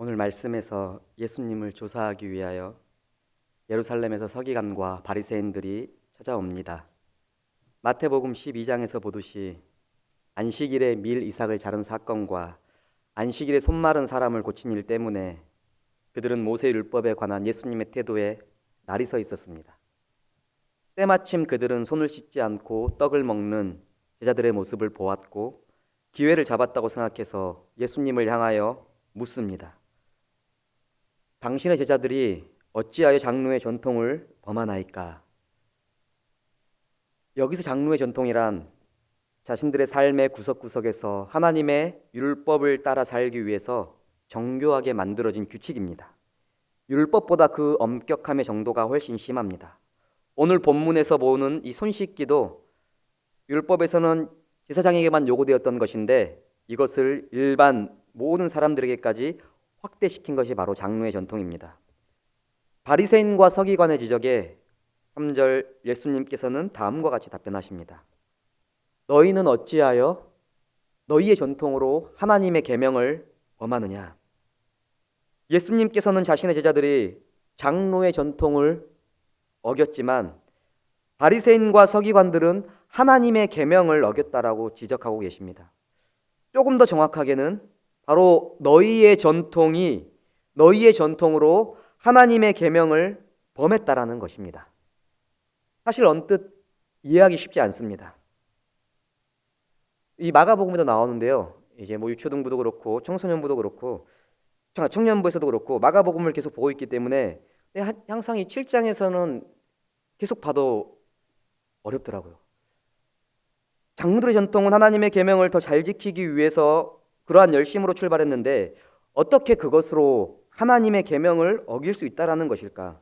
오늘 말씀에서 예수님을 조사하기 위하여 예루살렘에서 서기관과 바리새인들이 찾아옵니다. 마태복음 12장에서 보듯이 안식일에 밀 이삭을 자른 사건과 안식일에 손 마른 사람을 고친 일 때문에 그들은 모세 율법에 관한 예수님의 태도에 날이 서 있었습니다. 때마침 그들은 손을 씻지 않고 떡을 먹는 제자들의 모습을 보았고 기회를 잡았다고 생각해서 예수님을 향하여 묻습니다. 당신의 제자들이 어찌하여 장로의 전통을 범하나이까? 여기서 장로의 전통이란 자신들의 삶의 구석구석에서 하나님의 율법을 따라 살기 위해서 정교하게 만들어진 규칙입니다. 율법보다 그 엄격함의 정도가 훨씬 심합니다. 오늘 본문에서 보는 이 손 씻기도 율법에서는 제사장에게만 요구되었던 것인데 이것을 일반 모든 사람들에게까지 확대시킨 것이 바로 장로의 전통입니다. 바리새인과 서기관의 지적에 3절 예수님께서는 다음과 같이 답변하십니다. 너희는 어찌하여 너희의 전통으로 하나님의 계명을 범하느냐? 예수님께서는 자신의 제자들이 장로의 전통을 어겼지만 바리새인과 서기관들은 하나님의 계명을 어겼다라고 지적하고 계십니다. 조금 더 정확하게는 바로 너희의 전통이 너희의 전통으로 하나님의 계명을 범했다라는 것입니다. 사실 언뜻 이해하기 쉽지 않습니다. 이 마가복음에도 나오는데요. 이제 뭐 유초등부도 그렇고 청소년부도 그렇고 청년부에서도 그렇고 마가복음을 계속 보고 있기 때문에 항상 이 7장에서는 계속 봐도 어렵더라고요. 장로들의 전통은 하나님의 계명을 더 잘 지키기 위해서 그러한 열심으로 출발했는데 어떻게 그것으로 하나님의 계명을 어길 수 있다라는 것일까?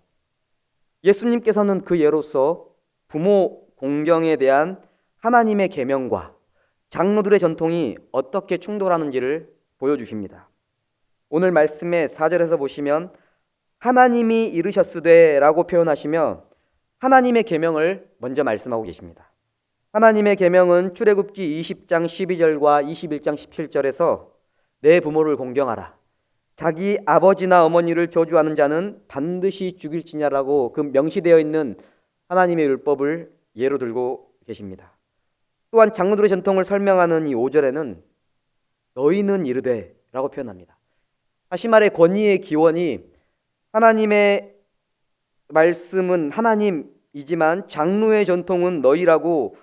예수님께서는 그 예로서 부모 공경에 대한 하나님의 계명과 장로들의 전통이 어떻게 충돌하는지를 보여주십니다. 오늘 말씀의 4절에서 보시면 하나님이 이르셨으되 라고 표현하시며 하나님의 계명을 먼저 말씀하고 계십니다. 하나님의 계명은 출애굽기 20장 12절과 21장 17절에서 내 부모를 공경하라. 자기 아버지나 어머니를 저주하는 자는 반드시 죽일지냐라고 그 명시되어 있는 하나님의 율법을 예로 들고 계십니다. 또한 장로들의 전통을 설명하는 이 5절에는 너희는 이르되 라고 표현합니다. 다시 말해 권위의 기원이 하나님의 말씀은 하나님이지만 장로의 전통은 너희라고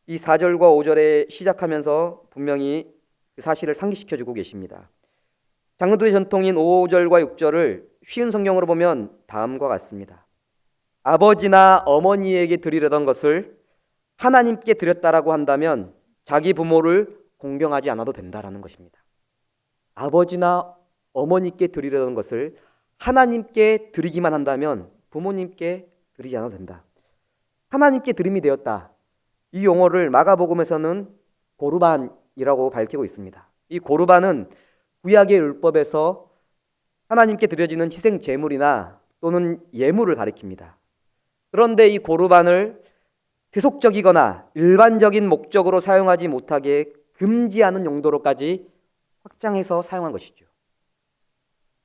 이 4절과 5절에 시작하면서 분명히 그 사실을 상기시켜주고 계십니다. 장로들의 전통인 5절과 6절을 쉬운 성경으로 보면 다음과 같습니다. 아버지나 어머니에게 드리려던 것을 하나님께 드렸다라고 한다면 자기 부모를 공경하지 않아도 된다라는 것입니다. 아버지나 어머니께 드리려던 것을 하나님께 드리기만 한다면 부모님께 드리지 않아도 된다. 하나님께 드림이 되었다. 이 용어를 마가복음에서는 고르반이라고 밝히고 있습니다. 이 고르반은 구약의 율법에서 하나님께 드려지는 희생 제물이나 또는 예물을 가리킵니다. 그런데 이 고르반을 세속적이거나 일반적인 목적으로 사용하지 못하게 금지하는 용도로까지 확장해서 사용한 것이죠.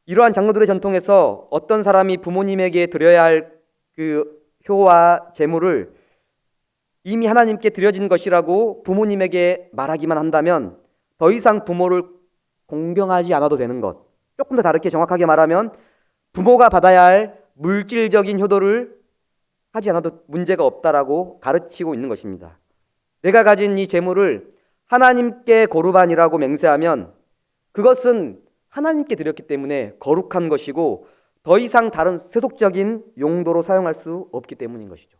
이러한 장로들의 전통에서 어떤 사람이 부모님에게 드려야 할 그 효와 제물을 이미 하나님께 드려진 것이라고 부모님에게 말하기만 한다면 더 이상 부모를 공경하지 않아도 되는 것, 조금 더 다르게 정확하게 말하면 부모가 받아야 할 물질적인 효도를 하지 않아도 문제가 없다라고 가르치고 있는 것입니다. 내가 가진 이 재물을 하나님께 고르반이라고 맹세하면 그것은 하나님께 드렸기 때문에 거룩한 것이고 더 이상 다른 세속적인 용도로 사용할 수 없기 때문인 것이죠.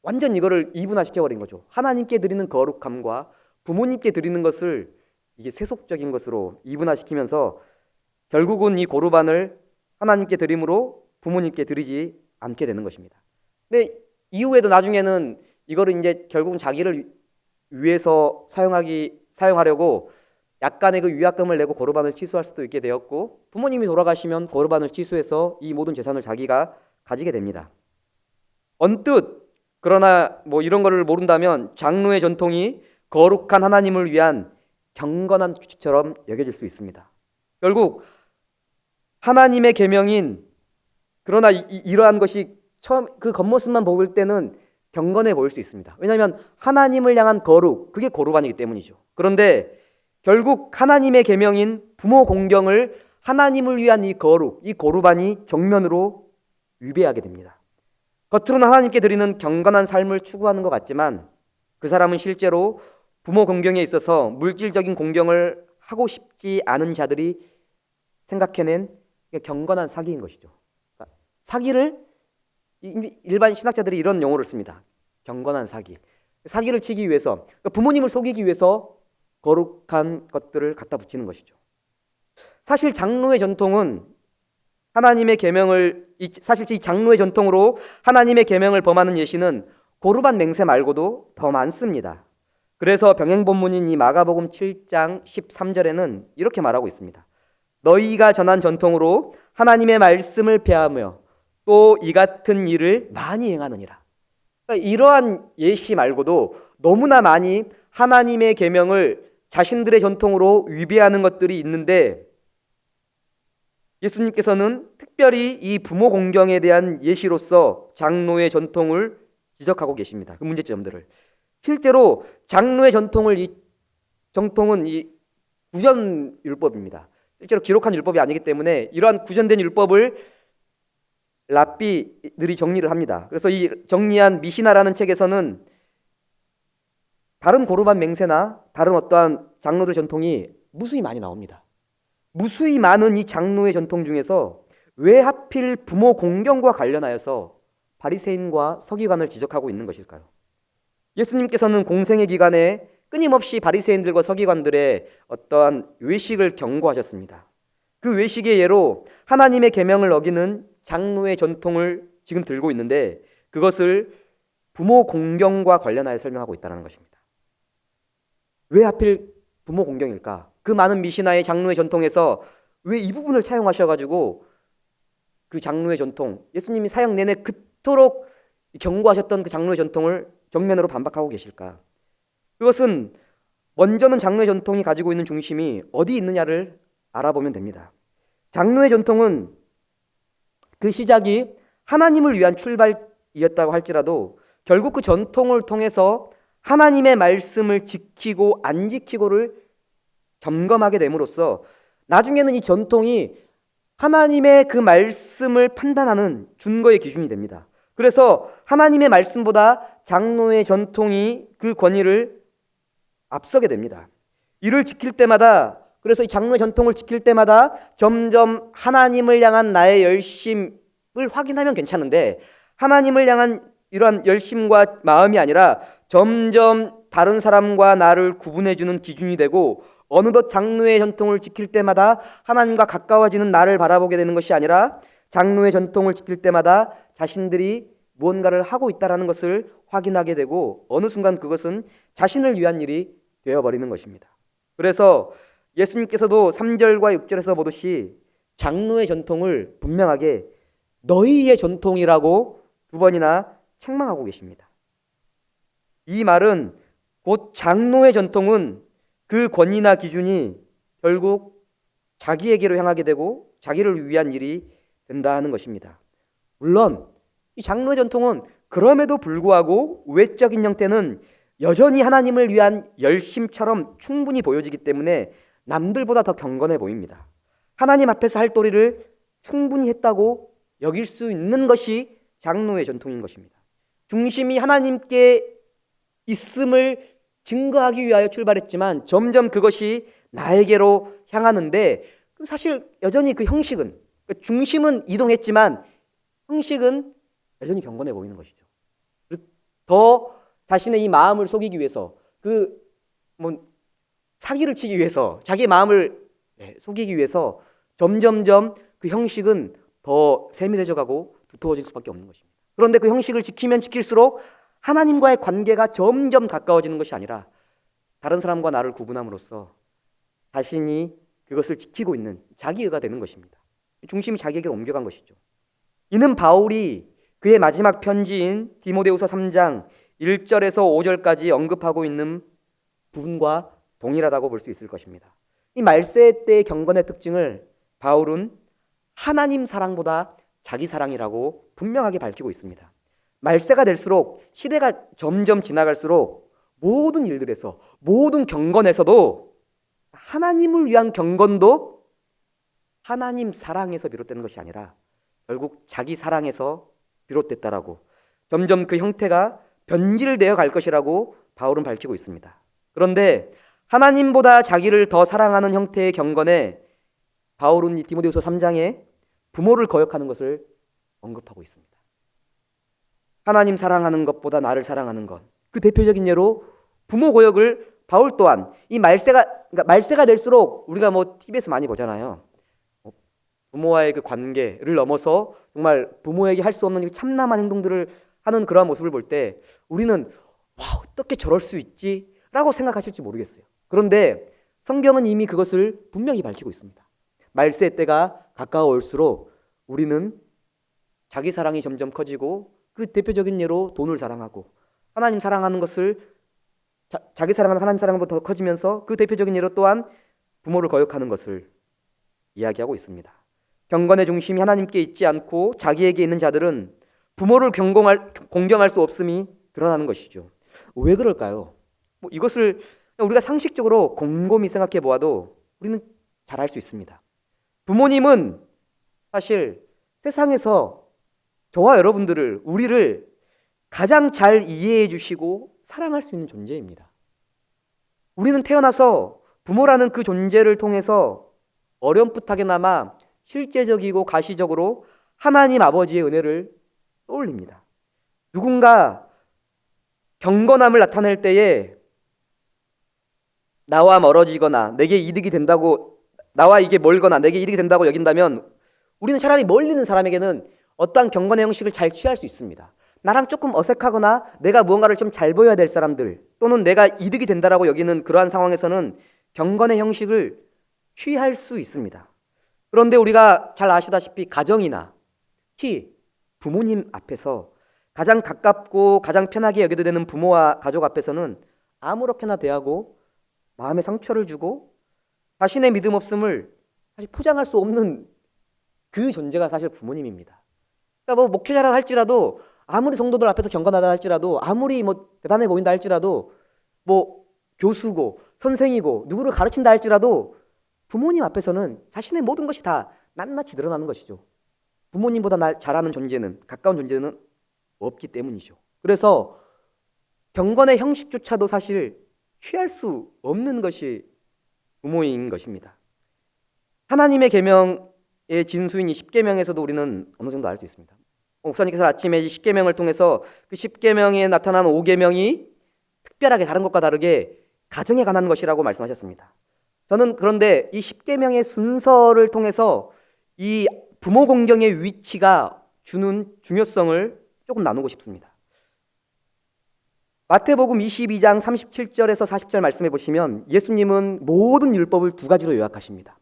완전 이거를 이분화시켜버린 거죠. 하나님께 드리는 거룩함과 부모님께 드리는 것을 이게 세속적인 것으로 이분화시키면서 결국은 이 고르반을 하나님께 드림으로 부모님께 드리지 않게 되는 것입니다. 근데 이후에도 나중에는 이거를 이제 결국은 자기를 위해서 사용하려고 약간의 그 위약금을 내고 고르반을 취소할 수도 있게 되었고 부모님이 돌아가시면 고르반을 취소해서 이 모든 재산을 자기가 가지게 됩니다. 언뜻 그러나 이런 거를 모른다면 장로의 전통이 거룩한 하나님을 위한 경건한 규칙처럼 여겨질 수 있습니다. 결국 하나님의 계명인, 그러나 이러한 것이 처음 그 겉모습만 보일 때는 경건해 보일 수 있습니다. 왜냐하면 하나님을 향한 거룩, 그게 거룩반이기 때문이죠. 그런데 결국 하나님의 계명인 부모 공경을 하나님을 위한 이 거룩, 이 거룩반이 정면으로 위배하게 됩니다. 겉으로는 하나님께 드리는 경건한 삶을 추구하는 것 같지만 그 사람은 실제로 부모 공경에 있어서 물질적인 공경을 하고 싶지 않은 자들이 생각해낸 경건한 사기인 것이죠. 그러니까 사기를 일반 신학자들이 이런 용어를 씁니다. 경건한 사기. 사기를 치기 위해서, 그러니까 부모님을 속이기 위해서 거룩한 것들을 갖다 붙이는 것이죠. 사실 장로의 전통은 하나님의 계명을, 사실 이 장로의 전통으로 하나님의 계명을 범하는 예시는 고르반 맹세 말고도 더 많습니다. 그래서 병행본문인 이 마가복음 7장 13절에는 이렇게 말하고 있습니다. 너희가 전한 전통으로 하나님의 말씀을 폐하며 또 이 같은 일을 많이 행하느니라. 그러니까 이러한 예시 말고도 너무나 많이 하나님의 계명을 자신들의 전통으로 위배하는 것들이 있는데 예수님께서는 특별히 이 부모 공경에 대한 예시로서 장로의 전통을 지적하고 계십니다. 그 문제점들을. 실제로 장로의 정통은 이 구전 율법입니다. 실제로 기록한 율법이 아니기 때문에 이러한 구전된 율법을 랍비들이 정리를 합니다. 그래서 이 정리한 미시나라는 책에서는 다른 고르반 맹세나 다른 어떠한 장로들 전통이 무수히 많이 나옵니다. 무수히 많은 이 장로의 전통 중에서 왜 하필 부모 공경과 관련하여서 바리새인과 서기관을 지적하고 있는 것일까요? 예수님께서는 공생의 기간에 끊임없이 바리새인들과 서기관들의 어떠한 외식을 경고하셨습니다. 그 외식의 예로 하나님의 계명을 어기는 장로의 전통을 지금 들고 있는데 그것을 부모 공경과 관련하여 설명하고 있다는 것입니다. 왜 하필 부모 공경일까? 그 많은 미시나의 장로의 전통에서 왜 이 부분을 차용하셔가지고 그 장로의 전통, 예수님이 사역 내내 그토록 경고하셨던 그 장로의 전통을 정면으로 반박하고 계실까? 그것은 먼저는 장로의 전통이 가지고 있는 중심이 어디 있느냐를 알아보면 됩니다. 장로의 전통은 그 시작이 하나님을 위한 출발이었다고 할지라도 결국 그 전통을 통해서 하나님의 말씀을 지키고 안 지키고를 점검하게 됨으로써 나중에는 이 전통이 하나님의 그 말씀을 판단하는 준거의 기준이 됩니다. 그래서 하나님의 말씀보다 장로의 전통이 그 권위를 앞서게 됩니다. 이를 지킬 때마다, 그래서 이 장로의 전통을 지킬 때마다 점점 하나님을 향한 나의 열심을 확인하면 괜찮은데 하나님을 향한 이러한 열심과 마음이 아니라 점점 다른 사람과 나를 구분해주는 기준이 되고 어느덧 장로의 전통을 지킬 때마다 하나님과 가까워지는 나를 바라보게 되는 것이 아니라 장로의 전통을 지킬 때마다 자신들이 무언가를 하고 있다는 것을 확인하게 되고 어느 순간 그것은 자신을 위한 일이 되어버리는 것입니다. 그래서 예수님께서도 3절과 6절에서 보듯이 장로의 전통을 분명하게 너희의 전통이라고 2번이나 책망하고 계십니다. 이 말은 곧 장로의 전통은 그 권위나 기준이 결국 자기에게로 향하게 되고 자기를 위한 일이 된다 하는 것입니다. 물론 이 장로의 전통은 그럼에도 불구하고 외적인 형태는 여전히 하나님을 위한 열심처럼 충분히 보여지기 때문에 남들보다 더 경건해 보입니다. 하나님 앞에서 할 도리를 충분히 했다고 여길 수 있는 것이 장로의 전통인 것입니다. 중심이 하나님께 있음을 증거하기 위하여 출발했지만 점점 그것이 나에게로 향하는데 사실 여전히 그 형식은, 중심은 이동했지만 형식은 여전히 경건해 보이는 것이죠. 더 자신의 이 마음을 속이기 위해서, 사기를 치기 위해서, 자기의 마음을 속이기 위해서 점점점 그 형식은 더 세밀해져 가고 두터워질 수밖에 없는 것입니다. 그런데 그 형식을 지키면 지킬수록 하나님과의 관계가 점점 가까워지는 것이 아니라 다른 사람과 나를 구분함으로써 자신이 그것을 지키고 있는 자기의가 되는 것입니다. 중심이 자기에게 옮겨간 것이죠. 이는 바울이 그의 마지막 편지인 디모데후서 3장 1절에서 5절까지 언급하고 있는 부분과 동일하다고 볼 수 있을 것입니다. 이 말세 때의 경건의 특징을 바울은 하나님 사랑보다 자기 사랑이라고 분명하게 밝히고 있습니다. 말세가 될수록, 시대가 점점 지나갈수록 모든 일들에서, 모든 경건에서도 하나님을 위한 경건도 하나님 사랑에서 비롯되는 것이 아니라 결국 자기 사랑에서 비롯됐다라고, 점점 그 형태가 변질되어 갈 것이라고 바울은 밝히고 있습니다. 그런데 하나님보다 자기를 더 사랑하는 형태의 경건에 바울은 이 디모데후서 3장에 부모를 거역하는 것을 언급하고 있습니다. 하나님 사랑하는 것보다 나를 사랑하는 것, 그 대표적인 예로 부모 거역을 바울 또한 이 말세가 될수록 우리가 TV에서 많이 보잖아요. 부모와의 그 관계를 넘어서 정말 부모에게 할 수 없는 참남한 행동들을 하는 그러한 모습을 볼 때 우리는 어떻게 저럴 수 있지? 라고 생각하실지 모르겠어요. 그런데 성경은 이미 그것을 분명히 밝히고 있습니다. 말세 때가 가까워올수록 우리는 자기 사랑이 점점 커지고, 그 대표적인 예로 돈을 사랑하고, 하나님 사랑하는 것을 자기 사랑은 하나님 사랑보다 더 커지면서 그 대표적인 예로 또한 부모를 거역하는 것을 이야기하고 있습니다. 경건의 중심이 하나님께 있지 않고 자기에게 있는 자들은 부모를 공경할 수 없음이 드러나는 것이죠. 왜 그럴까요? 이것을 우리가 상식적으로 곰곰이 생각해 보아도 우리는 잘 알 수 있습니다. 부모님은 사실 세상에서 저와 여러분들을, 우리를 가장 잘 이해해 주시고 사랑할 수 있는 존재입니다. 우리는 태어나서 부모라는 그 존재를 통해서 어렴풋하게나마 실제적이고 가시적으로 하나님 아버지의 은혜를 떠올립니다. 누군가 경건함을 나타낼 때에 나와 멀어지거나 내게 이득이 된다고, 나와 이게 멀거나 내게 이득이 된다고 여긴다면 우리는 차라리 멀리 있는 사람에게는 어떠한 경건의 형식을 잘 취할 수 있습니다. 나랑 조금 어색하거나 내가 무언가를 좀 잘 보여야 될 사람들, 또는 내가 이득이 된다라고 여기는 그러한 상황에서는 경건의 형식을 취할 수 있습니다. 그런데 우리가 잘 아시다시피 가정이나 특히 부모님 앞에서 가장 가깝고 가장 편하게 여겨도 되는 부모와 가족 앞에서는 아무렇게나 대하고 마음에 상처를 주고 자신의 믿음 없음을 사실 포장할 수 없는 그 존재가 사실 부모님입니다. 그러니까 목회자라 할지라도, 아무리 성도들 앞에서 경건하다 할지라도, 아무리 대단해 보인다 할지라도, 교수고 선생이고 누구를 가르친다 할지라도 부모님 앞에서는 자신의 모든 것이 다 낱낱이 드러나는 것이죠. 부모님보다 날 잘하는 존재는, 가까운 존재는 없기 때문이죠. 그래서 경건의 형식조차도 사실 취할 수 없는 것이 부모인 것입니다. 하나님의 계명의 진수인 이 십계명에서도 우리는 어느 정도 알 수 있습니다. 목사님께서 아침에 이 십계명을 통해서 그 십계명에 나타난 5계명이 특별하게 다른 것과 다르게 가정에 관한 것이라고 말씀하셨습니다. 저는 그런데 이 십계명의 순서를 통해서 이 부모 공경의 위치가 주는 중요성을 조금 나누고 싶습니다. 마태복음 22장 37절에서 40절 말씀해 보시면 예수님은 모든 율법을 두 가지로 요약하십니다.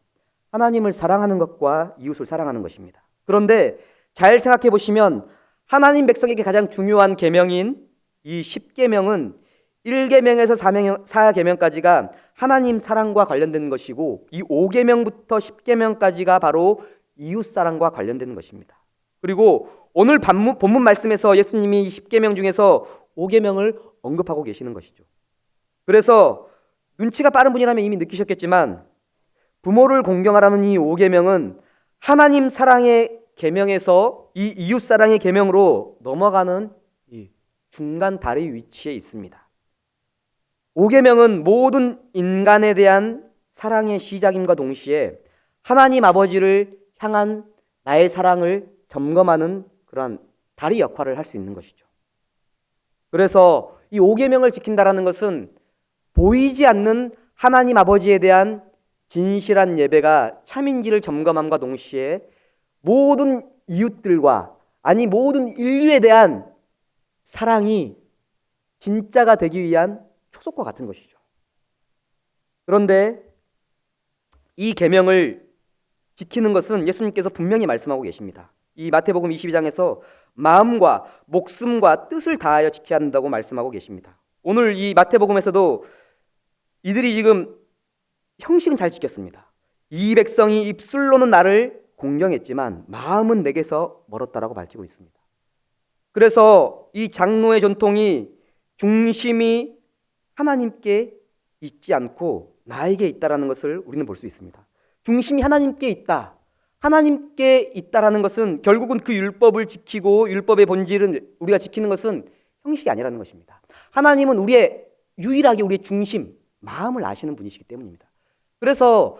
하나님을 사랑하는 것과 이웃을 사랑하는 것입니다. 그런데 잘 생각해 보시면 하나님 백성에게 가장 중요한 계명인 이 10계명은 1계명에서 4계명까지가 하나님 사랑과 관련된 것이고, 이 5계명부터 10계명까지가 바로 이웃 사랑과 관련된 것입니다. 그리고 오늘 본문 말씀에서 예수님이 이 10계명 중에서 5계명을 언급하고 계시는 것이죠. 그래서 눈치가 빠른 분이라면 이미 느끼셨겠지만 부모를 공경하라는 이 5계명은 하나님 사랑의 계명에서 이 이웃 사랑의 계명으로 넘어가는 이 중간 다리 위치에 있습니다. 5계명은 모든 인간에 대한 사랑의 시작임과 동시에 하나님 아버지를 향한 나의 사랑을 점검하는 그러한 다리 역할을 할 수 있는 것이죠. 그래서 이 5계명을 지킨다라는 것은 보이지 않는 하나님 아버지에 대한 진실한 예배가 참인지를 점검함과 동시에 모든 이웃들과, 아니 모든 인류에 대한 사랑이 진짜가 되기 위한 초석과 같은 것이죠. 그런데 이 계명을 지키는 것은 예수님께서 분명히 말씀하고 계십니다. 이 마태복음 22장에서 마음과 목숨과 뜻을 다하여 지켜야 한다고 말씀하고 계십니다. 오늘 이 마태복음에서도 이들이 지금 형식은 잘 지켰습니다. 이 백성이 입술로는 나를 공경했지만 마음은 내게서 멀었다라고 밝히고 있습니다. 그래서 이 장로의 전통이 중심이 하나님께 있지 않고 나에게 있다라는 것을 우리는 볼 수 있습니다. 중심이 하나님께 있다. 하나님께 있다라는 것은 결국은 그 율법을 지키고 율법의 본질은 우리가 지키는 것은 형식이 아니라는 것입니다. 하나님은 유일하게 우리의 중심, 마음을 아시는 분이시기 때문입니다. 그래서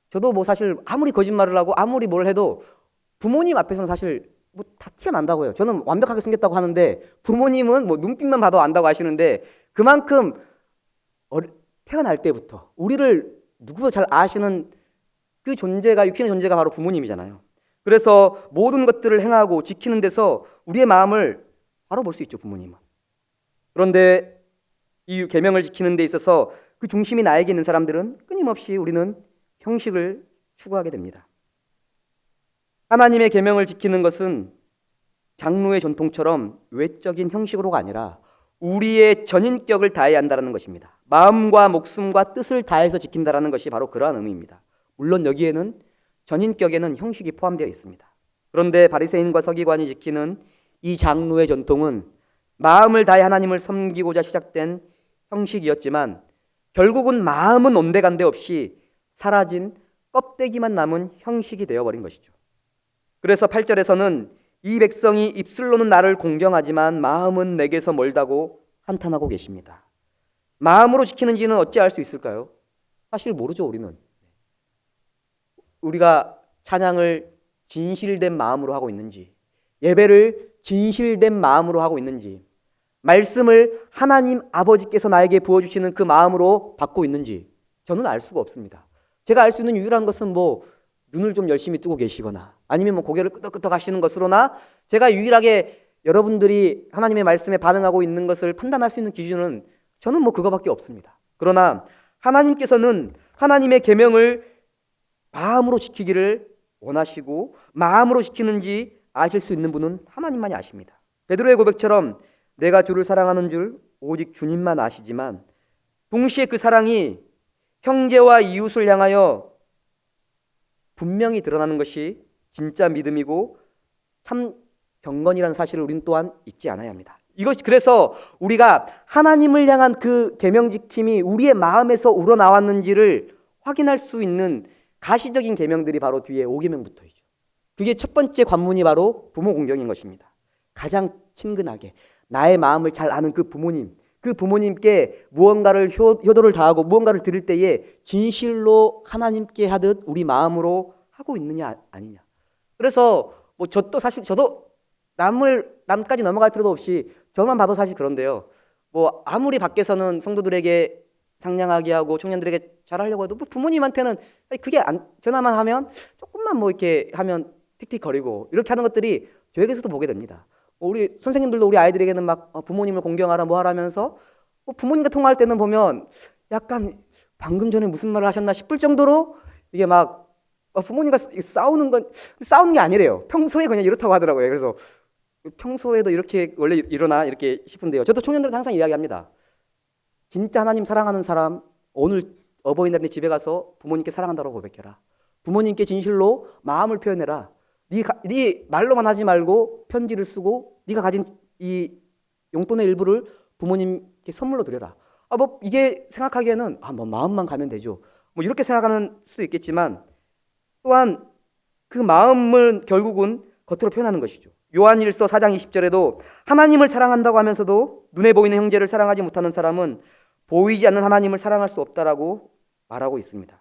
저도 뭐 사실 아무리 거짓말을 하고 아무리 뭘 해도 부모님 앞에서는 사실 뭐 다 티가 난다고 해요. 저는 완벽하게 생겼다고 하는데 부모님은 뭐 눈빛만 봐도 안다고 하시는데 그만큼 태어날 때부터 우리를 누구보다 잘 아시는 그 존재가, 육신의 존재가 바로 부모님이잖아요. 그래서 모든 것들을 행하고 지키는 데서 우리의 마음을 바로 볼 수 있죠, 부모님은. 그런데 이 계명을 지키는 데 있어서 그 중심이 나에게 있는 사람들은 끊임없이 우리는 형식을 추구하게 됩니다. 하나님의 계명을 지키는 것은 장로의 전통처럼 외적인 형식으로가 아니라 우리의 전인격을 다해야 한다는 것입니다. 마음과 목숨과 뜻을 다해서 지킨다는 것이 바로 그러한 의미입니다. 물론 여기에는 전인격에는 형식이 포함되어 있습니다. 그런데 바리새인과 서기관이 지키는 이 장로의 전통은 마음을 다해 하나님을 섬기고자 시작된 형식이었지만 결국은 마음은 온데간데 없이 사라진 껍데기만 남은 형식이 되어버린 것이죠. 그래서 8절에서는 이 백성이 입술로는 나를 공경하지만 마음은 내게서 멀다고 한탄하고 계십니다. 마음으로 지키는지는 어찌 알 수 있을까요? 사실 모르죠, 우리는. 우리가 찬양을 진실된 마음으로 하고 있는지, 예배를 진실된 마음으로 하고 있는지, 말씀을 하나님 아버지께서 나에게 부어주시는 그 마음으로 받고 있는지 저는 알 수가 없습니다. 제가 알 수 있는 유일한 것은 뭐 눈을 좀 열심히 뜨고 계시거나 아니면 뭐 고개를 끄덕끄덕 하시는 것으로나 제가 유일하게 여러분들이 하나님의 말씀에 반응하고 있는 것을 판단할 수 있는 기준은 저는 뭐 그거밖에 없습니다. 그러나 하나님께서는 하나님의 계명을 마음으로 지키기를 원하시고 마음으로 지키는지 아실 수 있는 분은 하나님만이 아십니다. 베드로의 고백처럼 내가 주를 사랑하는 줄 오직 주님만 아시지만 동시에 그 사랑이 형제와 이웃을 향하여 분명히 드러나는 것이 진짜 믿음이고 참 경건이라는 사실을 우리는 또한 잊지 않아야 합니다. 이것이 그래서 우리가 하나님을 향한 그 계명 지킴이 우리의 마음에서 우러나왔는지를 확인할 수 있는 가시적인 계명들이 바로 뒤에 5계명부터이죠. 그게 첫 번째 관문이 바로 부모 공경인 것입니다. 가장 친근하게 나의 마음을 잘 아는 그 부모님, 그 부모님께 무언가를 효도를 다하고 무언가를 드릴 때에 진실로 하나님께 하듯 우리 마음으로 하고 있느냐 아니냐. 그래서 뭐 저도 남까지 넘어갈 필요도 없이 저만 봐도 사실 그런데요. 뭐 아무리 밖에서는 성도들에게 상냥하게 하고 청년들에게 잘하려고 해도 뭐 부모님한테는 그게 전화만 하면 조금만 뭐 이렇게 하면 틱틱거리고 이렇게 하는 것들이 저에게서도 보게 됩니다. 우리 선생님들도 우리 아이들에게는 막 부모님을 공경하라 뭐 하라면서 부모님과 통화할 때는 보면 약간 방금 전에 무슨 말을 하셨나 싶을 정도로 이게 막 부모님과 싸우는 게 아니래요. 평소에 그냥 이렇다고 하더라고요. 그래서 평소에도 이렇게 원래 이러나 이렇게 싶은데요. 저도 청년들한테 항상 이야기합니다. 진짜 하나님 사랑하는 사람 오늘 어버이날에 집에 가서 부모님께 사랑한다고 고백해라. 부모님께 진실로 마음을 표현해라. 네 말로만 하지 말고 편지를 쓰고 네가 가진 이 용돈의 일부를 부모님께 선물로 드려라. 뭐 이게 생각하기에는 뭐 마음만 가면 되죠. 뭐 이렇게 생각하는 수도 있겠지만 또한 그 마음은 결국은 겉으로 표현하는 것이죠. 요한일서 4장 20절에도 하나님을 사랑한다고 하면서도 눈에 보이는 형제를 사랑하지 못하는 사람은 보이지 않는 하나님을 사랑할 수 없다라고 말하고 있습니다.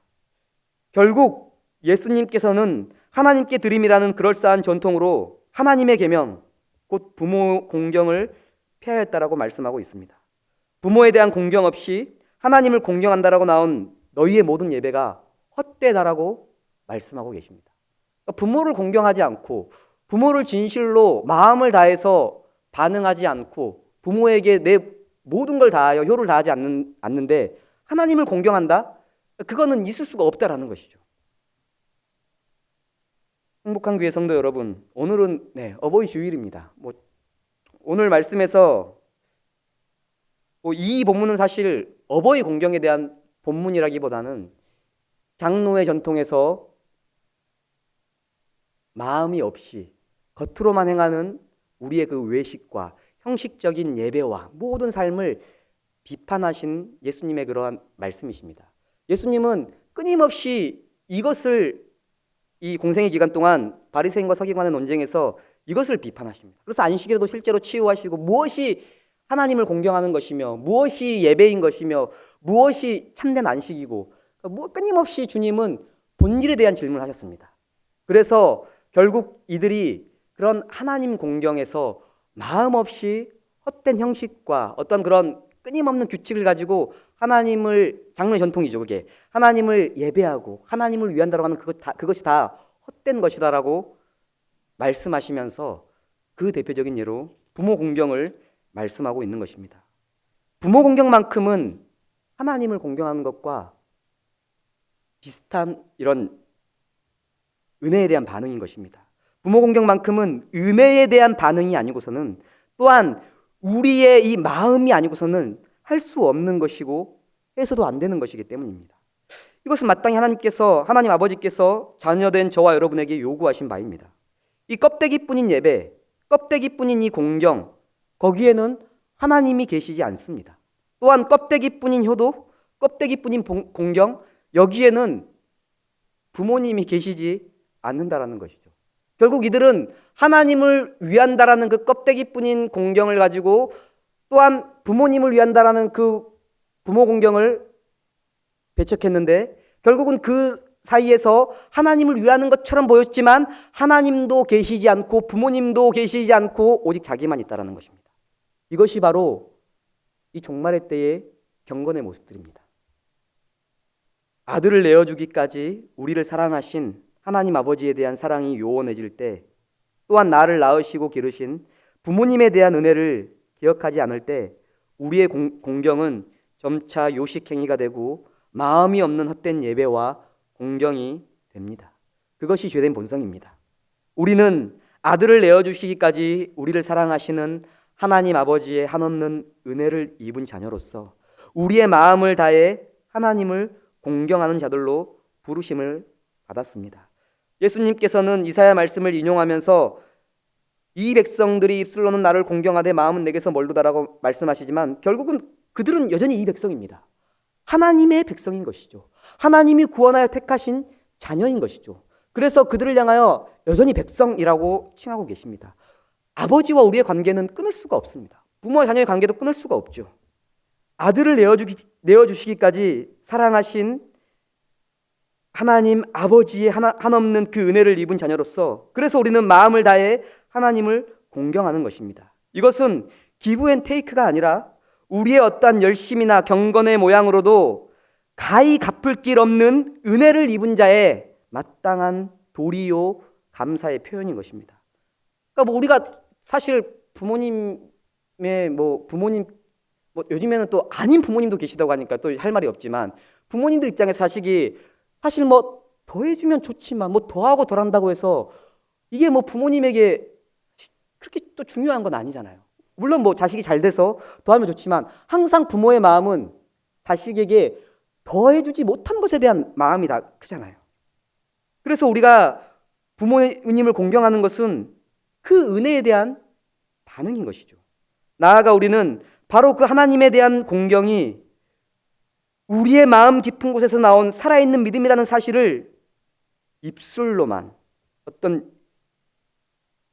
결국 예수님께서는 하나님께 드림이라는 그럴싸한 전통으로 하나님의 계명, 곧 부모 공경을 폐하였다라고 말씀하고 있습니다. 부모에 대한 공경 없이 하나님을 공경한다라고 나온 너희의 모든 예배가 헛되다라고 말씀하고 계십니다. 부모를 공경하지 않고 부모를 진실로 마음을 다해서 반응하지 않고 부모에게 내 모든 걸 다하여 효를 다하지 않는데 하나님을 공경한다? 그거는 있을 수가 없다라는 것이죠. 행복한 교회 성도 여러분, 오늘은 어버이 주일입니다. 오늘 말씀에서 이 본문은 사실 어버이 공경에 대한 본문이라기보다는 장로의 전통에서 마음이 없이 겉으로만 행하는 우리의 그 외식과 형식적인 예배와 모든 삶을 비판하신 예수님의 그러한 말씀이십니다. 예수님은 끊임없이 이것을 이 공생의 기간 동안 바리새인과 서기관의 논쟁에서 이것을 비판하십니다. 그래서 안식일에도 실제로 치유하시고 무엇이 하나님을 공경하는 것이며 무엇이 예배인 것이며 무엇이 참된 안식이고 끊임없이 주님은 본질에 대한 질문을 하셨습니다. 그래서 결국 이들이 그런 하나님 공경에서 마음 없이 헛된 형식과 어떤 그런 끊임없는 규칙을 가지고 하나님을, 장로의 전통이죠 그게, 하나님을 예배하고 하나님을 위한다고 하는 그것이 다 헛된 것이다라고 말씀하시면서 그 대표적인 예로 부모 공경을 말씀하고 있는 것입니다. 부모 공경만큼은 하나님을 공경하는 것과 비슷한 이런 은혜에 대한 반응인 것입니다. 부모 공경만큼은 은혜에 대한 반응이 아니고서는 또한 우리의 이 마음이 아니고서는 할 수 없는 것이고 해서도 안 되는 것이기 때문입니다. 이것은 마땅히 하나님 아버지께서 자녀된 저와 여러분에게 요구하신 바입니다. 이 껍데기뿐인 예배, 껍데기뿐인 이 공경, 거기에는 하나님이 계시지 않습니다. 또한 껍데기뿐인 효도, 껍데기뿐인 공경, 여기에는 부모님이 계시지 않는다라는 것이죠. 결국 이들은 하나님을 위한다라는 그 껍데기뿐인 공경을 가지고 또한 부모님을 위한다라는 그 부모 공경을 배척했는데 결국은 그 사이에서 하나님을 위하는 것처럼 보였지만 하나님도 계시지 않고 부모님도 계시지 않고 오직 자기만 있다라는 것입니다. 이것이 바로 이 종말의 때의 경건의 모습들입니다. 아들을 내어주기까지 우리를 사랑하신 하나님 아버지에 대한 사랑이 요원해질 때, 또한 나를 낳으시고 기르신 부모님에 대한 은혜를 기억하지 않을 때 우리의 공경은 점차 요식행위가 되고 마음이 없는 헛된 예배와 공경이 됩니다. 그것이 죄된 본성입니다. 우리는 아들을 내어주시기까지 우리를 사랑하시는 하나님 아버지의 한없는 은혜를 입은 자녀로서 우리의 마음을 다해 하나님을 공경하는 자들로 부르심을 받았습니다. 예수님께서는 이사야 말씀을 인용하면서 이 백성들이 입술로는 나를 공경하되 마음은 내게서 멀도다라고 말씀하시지만 결국은 그들은 여전히 이 백성입니다. 하나님의 백성인 것이죠. 하나님이 구원하여 택하신 자녀인 것이죠. 그래서 그들을 향하여 여전히 백성이라고 칭하고 계십니다. 아버지와 우리의 관계는 끊을 수가 없습니다. 부모와 자녀의 관계도 끊을 수가 없죠. 아들을 내어주시기까지 사랑하신 하나님 아버지의 한없는 그 은혜를 입은 자녀로서 그래서 우리는 마음을 다해 하나님을 공경하는 것입니다. 이것은 기브 앤 테이크가 아니라 우리의 어떠한 열심이나 경건의 모양으로도 가히 갚을 길 없는 은혜를 입은 자의 마땅한 도리요 감사의 표현인 것입니다. 그러니까 우리가 사실 부모님 요즘에는 또 아닌 부모님도 계시다고 하니까 또 할 말이 없지만 부모님들 입장에서 자식이 사실 더 해주면 좋지만 더하고 덜한다고 해서 이게 부모님에게 그렇게 또 중요한 건 아니잖아요. 물론 자식이 잘 돼서 더하면 좋지만 항상 부모의 마음은 자식에게 더해주지 못한 것에 대한 마음이 다 크잖아요. 그래서 우리가 부모님을 공경하는 것은 그 은혜에 대한 반응인 것이죠. 나아가 우리는 바로 그 하나님에 대한 공경이 우리의 마음 깊은 곳에서 나온 살아있는 믿음이라는 사실을 입술로만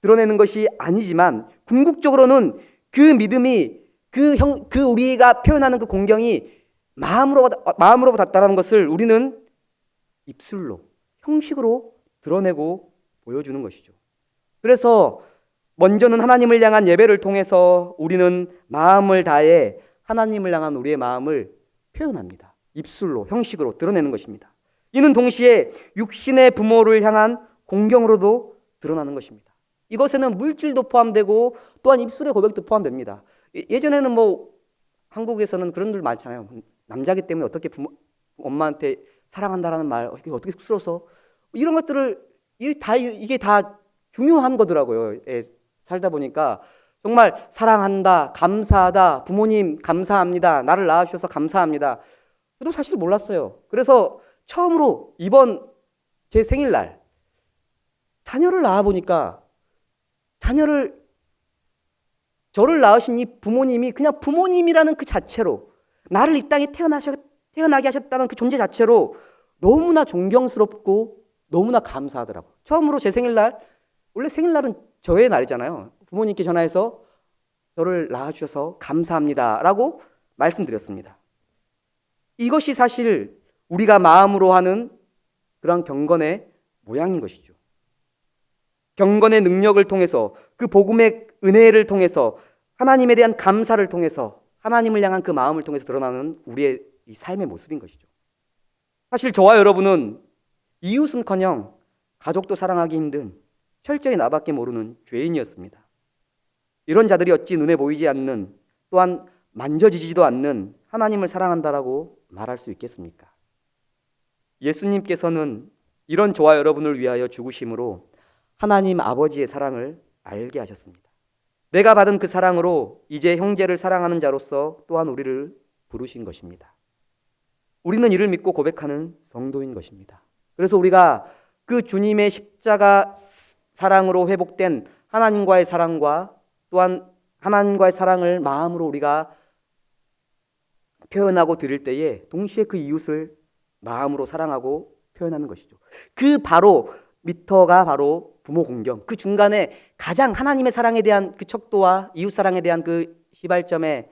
드러내는 것이 아니지만 궁극적으로는 그 믿음이 그 우리가 표현하는 그 공경이 마음으로 닿다라는 것을 우리는 입술로 형식으로 드러내고 보여주는 것이죠. 그래서 먼저는 하나님을 향한 예배를 통해서 우리는 마음을 다해 하나님을 향한 우리의 마음을 표현합니다. 입술로 형식으로 드러내는 것입니다. 이는 동시에 육신의 부모를 향한 공경으로도 드러나는 것입니다. 이것에는 물질도 포함되고 또한 입술의 고백도 포함됩니다. 예전에는 한국에서는 그런 들 많잖아요. 남자기 때문에 어떻게 엄마한테 사랑한다라는 말 어떻게 쑥스러워서 이런 것들을 이게 다 중요한 거더라고요. 살다 보니까 정말 사랑한다, 감사하다, 부모님 감사합니다, 나를 낳아주셔서 감사합니다. 저도 사실 몰랐어요. 그래서 처음으로 이번 제 생일날 자녀를 낳아보니까 저를 낳으신 이 부모님이 그냥 부모님이라는 그 자체로, 나를 이 땅에 태어나게 하셨다는 그 존재 자체로 너무나 존경스럽고 너무나 감사하더라고요. 처음으로 제 생일날, 원래 생일날은 저의 날이잖아요. 부모님께 전화해서 저를 낳아주셔서 감사합니다 라고 말씀드렸습니다. 이것이 사실 우리가 마음으로 하는 그런 경건의 모양인 것이죠. 경건의 능력을 통해서, 그 복음의 은혜를 통해서, 하나님에 대한 감사를 통해서, 하나님을 향한 그 마음을 통해서 드러나는 우리의 이 삶의 모습인 것이죠. 사실 저와 여러분은 이웃은커녕 가족도 사랑하기 힘든 철저히 나밖에 모르는 죄인이었습니다. 이런 자들이 어찌 눈에 보이지 않는, 또한 만져지지도 않는 하나님을 사랑한다라고 말할 수 있겠습니까? 예수님께서는 이런 저와 여러분을 위하여 죽으심으로 하나님 아버지의 사랑을 알게 하셨습니다. 내가 받은 그 사랑으로 이제 형제를 사랑하는 자로서 또한 우리를 부르신 것입니다. 우리는 이를 믿고 고백하는 성도인 것입니다. 그래서 우리가 그 주님의 십자가 사랑으로 회복된 하나님과의 사랑과 또한 하나님과의 사랑을 마음으로 우리가 표현하고 드릴 때에 동시에 그 이웃을 마음으로 사랑하고 표현하는 것이죠. 그 바로 미터가 바로 부모 공경, 그 중간에 가장 하나님의 사랑에 대한 그 척도와 이웃 사랑에 대한 그 시발점에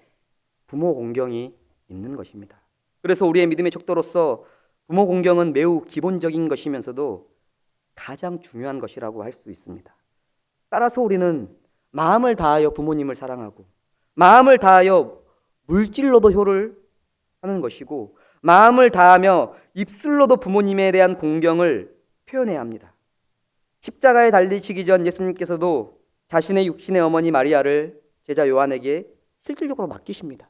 부모 공경이 있는 것입니다. 그래서 우리의 믿음의 척도로서 부모 공경은 매우 기본적인 것이면서도 가장 중요한 것이라고 할 수 있습니다. 따라서 우리는 마음을 다하여 부모님을 사랑하고, 마음을 다하여 물질로도 효를 하는 것이고, 마음을 다하며 입술로도 부모님에 대한 공경을 표현해야 합니다. 십자가에 달리시기 전 예수님께서도 자신의 육신의 어머니 마리아를 제자 요한에게 실질적으로 맡기십니다.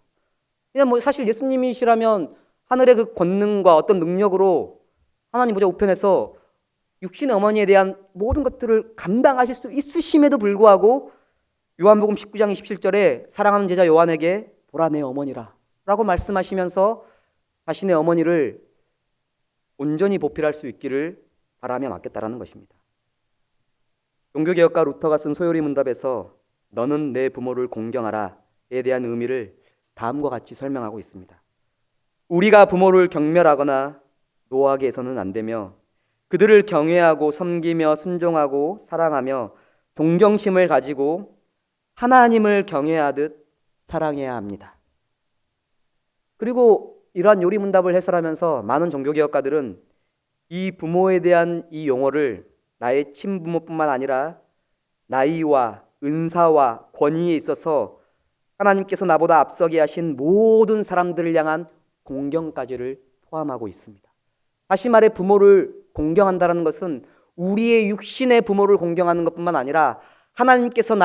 그냥 사실 예수님이시라면 하늘의 그 권능과 어떤 능력으로 하나님 보좌 우편에서 육신의 어머니에 대한 모든 것들을 감당하실 수 있으심에도 불구하고 요한복음 19장 27절에 사랑하는 제자 요한에게 보라 내 어머니라 라고 말씀하시면서 자신의 어머니를 온전히 보필할 수 있기를 바라며 맡겼다라는 것입니다. 종교개혁가 루터가 쓴 소요리 문답에서 너는 내 부모를 공경하라에 대한 의미를 다음과 같이 설명하고 있습니다. 우리가 부모를 경멸하거나 노하게 해서는 안 되며 그들을 경외하고 섬기며 순종하고 사랑하며 동경심을 가지고 하나님을 경외하듯 사랑해야 합니다. 그리고 이러한 요리 문답을 해설하면서 많은 종교개혁가들은 이 부모에 대한 이 용어를 나의 친부모뿐만 아니라 나이와 은사와 권위에 있어서 하나님께서 나보다 앞서게 하신 모든 사람들을 향한 공경까지를 포함하고 있습니다. 다시 말해 부모를 공경한다는 것은 우리의 육신의 부모를 공경하는 것뿐만 아니라 하나님께서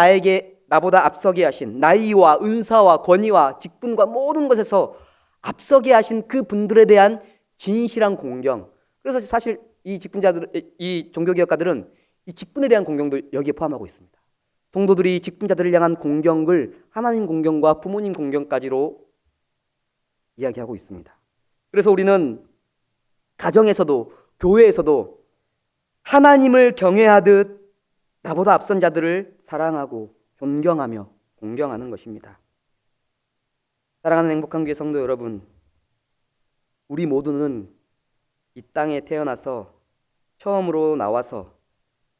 나보다 앞서게 하신 나이와 은사와 권위와 직분과 모든 것에서 앞서게 하신 그 분들에 대한 진실한 공경. 그래서 사실 이 종교개혁가들은 이 직분에 대한 공경도 여기에 포함하고 있습니다. 성도들이 직분자들을 향한 공경을 하나님 공경과 부모님 공경까지로 이야기하고 있습니다. 그래서 우리는 가정에서도 교회에서도 하나님을 경외하듯 나보다 앞선 자들을 사랑하고 존경하며 공경하는 것입니다. 사랑하는 행복한 교회 성도 여러분, 우리 모두는 이 땅에 태어나서 처음으로 나와서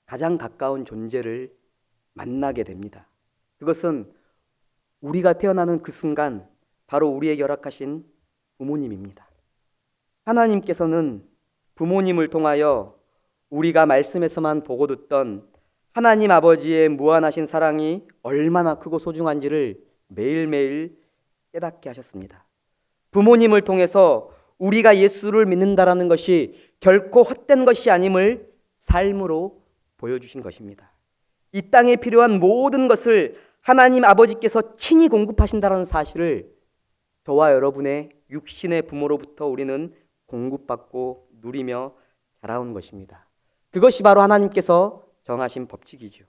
가장 가까운 존재를 만나게 됩니다. 그것은 우리가 태어나는 그 순간 바로 우리에게 허락하신 부모님입니다. 하나님께서는 부모님을 통하여 우리가 말씀에서만 보고 듣던 하나님 아버지의 무한하신 사랑이 얼마나 크고 소중한지를 매일매일 깨닫게 하셨습니다. 부모님을 통해서 우리가 예수를 믿는다라는 것이 결코 헛된 것이 아님을 삶으로 보여주신 것입니다. 이 땅에 필요한 모든 것을 하나님 아버지께서 친히 공급하신다는 사실을 저와 여러분의 육신의 부모로부터 우리는 공급받고 누리며 자라온 것입니다. 그것이 바로 하나님께서 정하신 법칙이죠.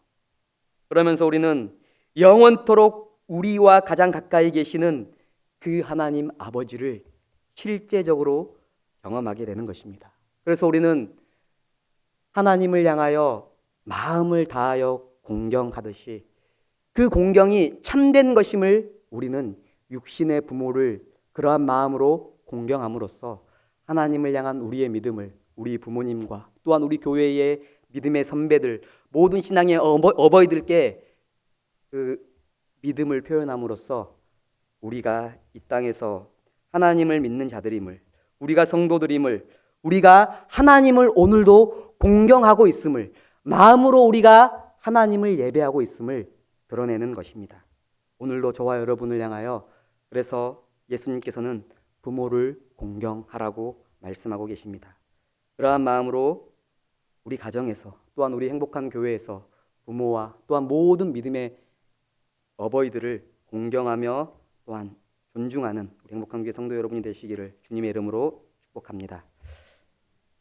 그러면서 우리는 영원토록 우리와 가장 가까이 계시는 그 하나님 아버지를 실제적으로 경험하게 되는 것입니다. 그래서 우리는 하나님을 향하여 마음을 다하여 공경하듯이 그 공경이 참된 것임을 우리는 육신의 부모를 그러한 마음으로 공경함으로써 하나님을 향한 우리의 믿음을 우리 부모님과 또한 우리 교회의 믿음의 선배들 모든 신앙의 어버이들께 그 믿음을 표현함으로써 우리가 이 땅에서 하나님을 믿는 자들임을, 우리가 성도들임을, 우리가 하나님을 오늘도 공경하고 있음을, 마음으로 우리가 하나님을 예배하고 있음을 드러내는 것입니다. 오늘도 저와 여러분을 향하여 그래서 예수님께서는 부모를 공경하라고 말씀하고 계십니다. 그러한 마음으로 우리 가정에서 또한 우리 행복한 교회에서 부모와 또한 모든 믿음의 어버이들을 공경하며 또한 존중하는 우리 행복한 교회 성도 여러분이 되시기를 주님의 이름으로 축복합니다.